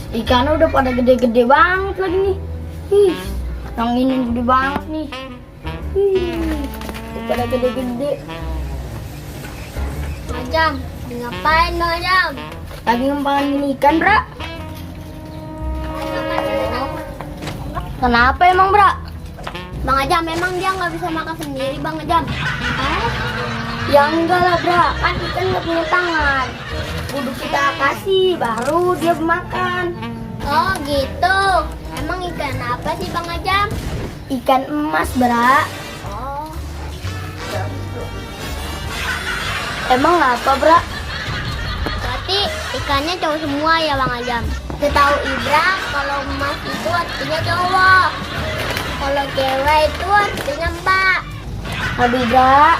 Ikan udah pada gede-gede banget lagi nih. Yang ini gede banget nih. Udah pada gede-gede. Ajam, ngapain lo Ajam? Lagi ngempangin ikan, Bra. Kenapa emang, Bra? Bang Ajam, memang dia nggak bisa makan sendiri, Bang Ajam. Ya enggak lah, Bra. Kan ikan nggak punya tangan. Kudu kita kasih, baru dia makan. Oh gitu. Emang ikan apa sih Bang Ajam? Ikan emas, Bra. Oh, Emang apa, Bra? berarti ikannya cowok semua ya Bang Ajam? Setahu Ibra, kalau emas itu artinya cowok. Kalau cewek itu artinya mbak. Aduh, Bra.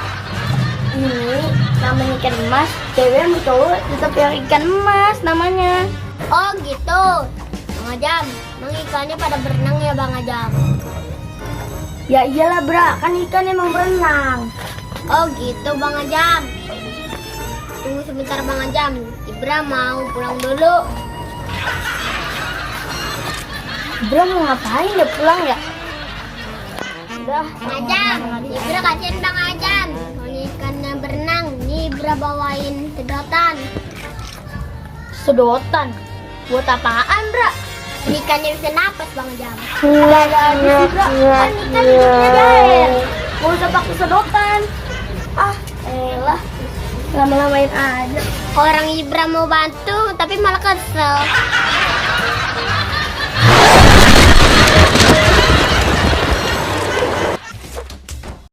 Ini namanya ikan emas. Cewek sama cowok tetap yang ikan emas namanya. Oh gitu. Bang Ajam, emang ikannya pada berenang ya Bang Ajam? Ya iyalah, Bra. Kan ikan emang berenang. Oh gitu Bang Ajam. Tunggu sebentar Bang Ajam. Ibra mau pulang dulu. Bra mau ngapain ya pulang ya? Udah. Bang Ajam, Ibra kasihin Bang Ajam. Soalnya ikannya berenang. Nih Ibra bawain sedotan. Sedotan. Buat apaan, Bra? Ikannya bisa napas Bang Ajam. Enggak ada habis, Bra. Kan ikan hidupnya di air. Mau usah pakai sedotan. Ah, elah. Lama-lamain aja. Orang Ibra mau bantu tapi malah kesel.